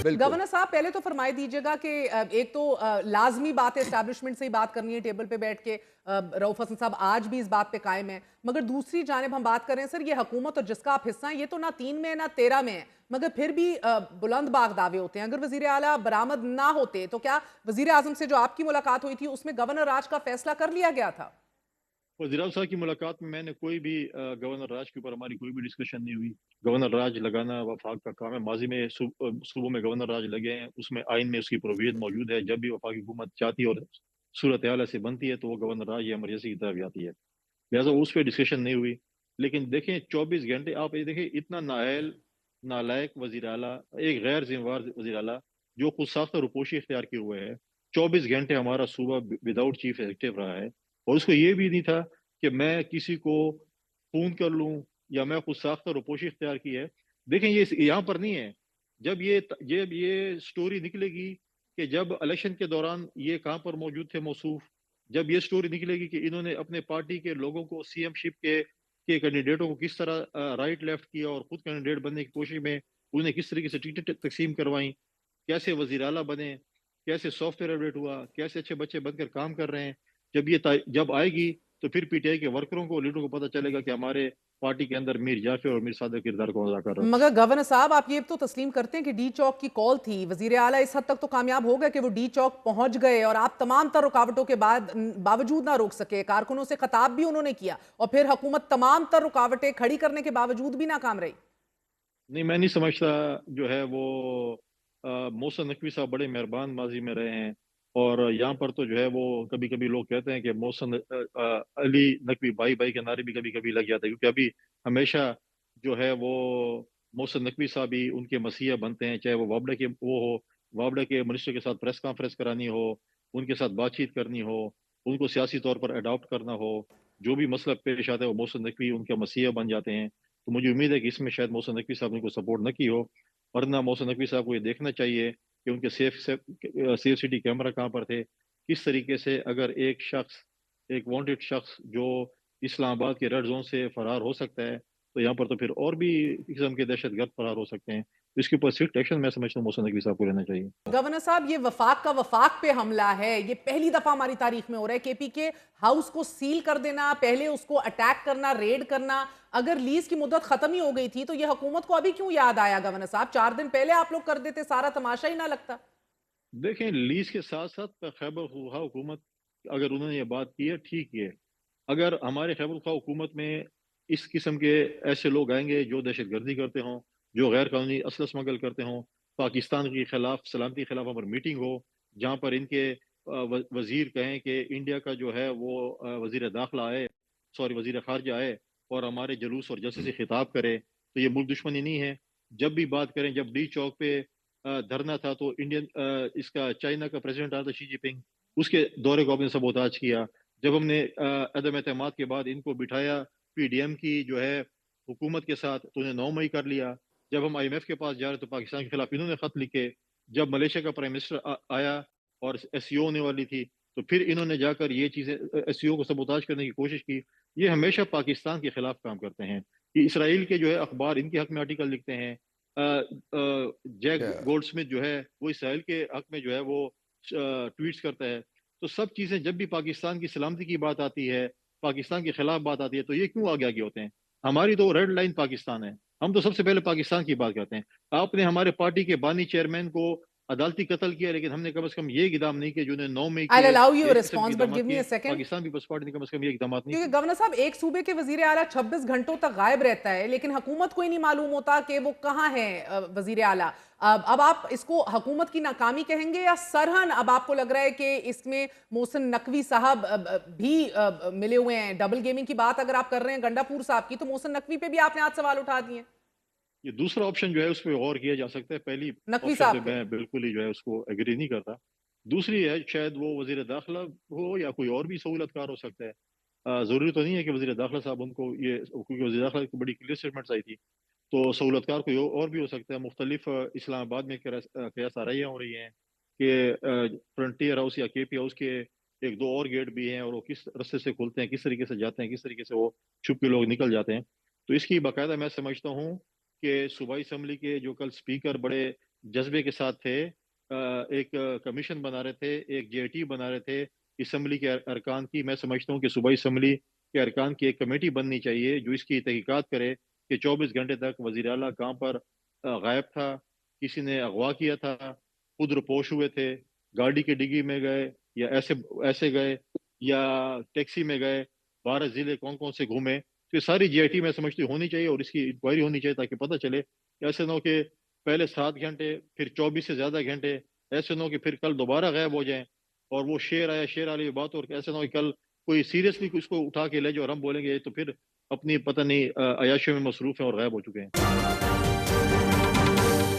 बिल्कुल। गवर्नर साहब पहले तो फरमाई दीजिएगा कि एक तो लाजमी बात है, एस्टैब्लिशमेंट से ही बात करनी है टेबल पे बैठ के। रऊफ हसन साहब आज भी इस बात पे कायम है। मगर दूसरी जानिब हम बात करें सर, ये हुकूमत और जिसका आप हिस्सा हैं, ये तो ना 3 में है ना 13 में है, मगर फिर भी बुलंद बाग दावे होते हैं। अगर वजीर आला बरामद ना होते तो क्या वजीर आजम से जो आपकी मुलाकात हुई थी उसमें गवर्नर राज का फैसला कर लिया गया था? वज़ीर साहब की मुलाकात में मैंने कोई भी गवर्नर राज के ऊपर हमारी कोई भी डिस्कशन नहीं हुई। गवर्नर राज लगाना वफाक का काम है। माजी में सूबों में गवर्नर राज लगे हैं, उसमें आइन में उसकी प्रोविजन मौजूद है। जब भी वफाकी हुकूमत चाहती है और सूरत हाल ऐसे बनती है तो वो गवर्नर राज या एमरजेंसी की तरफ जाती है, लिहाजा उस पर डिस्कशन नहीं हुई। लेकिन देखें 24 घंटे आप ये देखें, इतना नाअहल नालायक वज़ीर आला, एक गैर जिम्मेवार वज़ीर आला जो खुद साख्त रुपोशी इख्तियार किए हुए है। 24 घंटे हमारा सूबा विदाउट चीफ एग्जीक्यूटिव रहा है और उसको ये भी नहीं था कि मैं किसी को फोन कर लूं या मैं खुद साख्त रुपोशी इख्तियार की है। देखें ये यहाँ पर नहीं है। जब ये स्टोरी निकलेगी कि जब इलेक्शन के दौरान ये कहाँ पर मौजूद थे मौसूफ, जब ये स्टोरी निकलेगी कि इन्होंने अपने पार्टी के लोगों को सीएम शिप के कैंडिडेटों को किस तरह राइट लेफ्ट किया और खुद कैंडिडेट बनने की कोशिश में उन्हें किस तरीके से टिकट तकसीम करवाई, कैसे वजीर आला बने, कैसे सॉफ्टवेयर अपडेट हुआ, कैसे अच्छे बच्चे बनकर काम कर रहे हैं। जब आएगी तो फिर पीटीआई के वर्करों को लीडरों को पता चलेगा कि हमारे पार्टी के अंदर मीर जाफर और मीर सादिक किरदार कौन अदा कर रहा है। मगर गवर्नर साहब आप ये तो तस्लीम करते हैं कि डी चौक की कॉल थी, वजीर आला इस हद तक तो कामयाब हो गए कि वो डी चौक पहुंच गए और आप तमाम तर रुकावटों के बावजूद ना रोक सके। कारकुनों से खिताब भी उन्होंने किया और फिर हुकूमत तमाम तर रुकावटें खड़ी करने के बावजूद भी नाकाम रही। नहीं, मैं नहीं समझता जो है वो मोहसिन नकवी साहब बड़े मेहरबान माजी में रहे हैं। और यहाँ पर तो जो है वो कभी कभी लोग कहते हैं कि मोहसिन अली नकवी भाई भाई के नारे भी कभी कभी लग जाते हैं, क्योंकि अभी हमेशा जो है वो मोहसिन नकवी साहब ही उनके मसीहा बनते हैं, चाहे वो वाबड़ा के मिनिस्टर के साथ प्रेस कॉन्फ्रेंस करानी हो, उनके साथ बातचीत करनी हो, उनको सियासी तौर पर अडॉप्ट करना हो, जो भी मसला पेश आता है वो मोहसिन नकवी उनका मसीहा बन जाते हैं। तो मुझे उम्मीद है कि इसमें शायद मोहसिन नकवी साहब ने कोई सपोर्ट न की हो, वरना मोहसिन नकवी साहब को ये देखना चाहिए कि उनके सेफ सिटी कैमरा कहाँ पर थे, किस तरीके से अगर एक वांटेड शख्स जो इस्लामाबाद के रेड जोन से फरार हो सकता है, तो यहाँ पर तो फिर और भी किस्म के दहशतगर्द फरार हो सकते हैं। तो इसके ऊपर स्ट्रिक्ट एक्शन मैं समझता हूँ मोहसिन नकवी साहब को लेना चाहिए। गवर्नर साहब ये वफाक का वफाक पे हमला है, ये पहली दफा हमारी तारीख में हो रहा है। केपी के हाउस को सील कर देना, पहले उसको अटैक करना, रेड करना। अगर लीज की मुद्दत खत्म ही हो गई थी तो ये हुकूमत को अभी क्यों याद आया गवर्नर साहब? 4 दिन पहले आप लोग कर देते, सारा तमाशा ही ना लगता। देखें, लीज के साथ साथ खैबर खूहा हुकूमत, अगर उन्होंने ये बात की है ठीक है। अगर हमारे खैबर खा हुकूमत में इस किस्म के ऐसे लोग आएंगे जो दहशत गर्दी करते हों, जो गैर कानूनी असला स्मगल करते हों, पाकिस्तान के खिलाफ सलामती के खिलाफ हमारी मीटिंग हो, जहाँ पर इनके वजीर कहें कि इंडिया का जो है वो वजीर दाखिला आए, सॉरी वजीर खारजा आए और हमारे जलूस और जलसे से खिताब करे, तो ये मुल्क दुश्मनी नहीं है। जब भी बात करें, जब डी चौक पे धरना था तो इसका चाइना का प्रेसिडेंट आया था शी जिनपिंग, उसके दौरे को आपने सबोताज किया। जब हमने अदम एतमाद के बाद इनको बिठाया पीडीएम की जो है हुकूमत के साथ, तो उन्हें 9 मई कर लिया। जब हम आईएमएफ के पास जा रहे तो पाकिस्तान के खिलाफ इन्होंने खत लिखे। जब मलेशिया का प्राइम मिनिस्टर आया और एससीओ होने वाली थी, तो फिर इन्होंने जाकर ये चीजें एससीओ को सबोताज करने की कोशिश की। ये हमेशा पाकिस्तान के खिलाफ काम करते हैं। कि इसराइल के जो है अखबार इनके हक में आर्टिकल लिखते हैं। Jack Yeah. गोल्डस्मिथ जो है वो इसराइल के हक में जो है वो ट्वीट्स करता है। तो सब चीजें जब भी पाकिस्तान की सलामती की बात आती है, पाकिस्तान के खिलाफ बात आती है, तो ये क्यों आगे आगे होते हैं? हमारी तो रेड लाइन पाकिस्तान है, हम तो सबसे पहले पाकिस्तान की बात करते हैं। आपने हमारे पार्टी के बानी चेयरमैन को अदालती कत्ल किया, लेकिन हमने कम से कम ये इकदाम नहीं किया जो उन्हें 9 मई I'll के allow you a इस किस्म के response, but इकदाम give me किए। a second. Pakistan peoples party ने कम से कम ये इकदाम नहीं क्योंकि किए। गवर्नर साहब एक सूबे के वजीर आला 26 घंटों तक गायब रहता है, लेकिन हुकूमत को ही नहीं मालूम होता कि वो कहाँ है वजीर आला। अब आप इसको हुकूमत की नाकामी कहेंगे या सरहन अब आपको लग रहा है कि इसमें मोहसिन नकवी साहब भी मिले हुए हैं? डबल गेमिंग की बात अगर आप कर रहे हैं गंडापुर साहब की, तो मोहसिन नकवी पे भी आपने आज सवाल उठा दिए। ये दूसरा ऑप्शन जो है उस पर गौर किया जा सकता है। पहली नकवी ऑप्शन पे साहब पे। मैं बिल्कुल ही जो है उसको एग्री नहीं करता। दूसरी है शायद वो वजीर दाखिला हो या कोई और भी सहूलतकार हो सकता है। जरूरी तो नहीं है कि वजीर दाखिला साहब उनको ये, क्योंकि वजीर दाखिला की बड़ी क्लियर स्टेटमेंट्स आई थी, तो सहूलतकार कोई और भी हो सकता है। मुख्तलिफ इस्लामाबाद में कयास आराइयाँ हो रही हैं कि फ्रंटियर हाउस या केपी हाउस के एक दो और गेट भी हैं और वो किस रास्ते से खुलते हैं, किस तरीके से जाते हैं, किस तरीके से वो छुप के लोग निकल जाते हैं। तो इसकी बाकायदा मैं समझता हूँ कि सूबाई असम्बली के जो कल स्पीकर बड़े جذبے کے ساتھ تھے، ایک کمیشن بنا رہے تھے، ایک JIT بنا رہے تھے اسمبلی کے ارکان کی۔ میں سمجھتا ہوں کہ صوبائی اسمبلی کے ارکان کی ایک کمیٹی بننی چاہیے جو اس کی تحقیقات کرے کہ 24 گھنٹے تک وزیر اعلیٰ کہاں پر غائب تھا، کسی نے اغوا کیا تھا، خود روپوش ہوئے تھے، گاڑی کی ڈگی میں گئے یا ایسے ایسے گئے یا ٹیکسی میں گئے، 12 ضلع کون کون سے گھومے۔ تو یہ ساری JIT میں سمجھتی ہونی چاہیے اور اس کی انکوائری ہونی چاہیے تاکہ پتہ چلے کہ ایسے نہ ہو کہ پہلے 7 گھنٹے پھر 24 سے زیادہ گھنٹے، ایسے نہ ہو کہ پھر کل دوبارہ غائب ہو جائیں اور وہ شیر آیا شیر والی بات، اور ایسے نہ ہو کہ کل کوئی سیریسلی اس کو اٹھا کے لے جائے اور ہم بولیں گے یہ تو پھر اپنی پتہ نہیں عیاشیوں میں مصروف ہیں اور غائب ہو چکے ہیں۔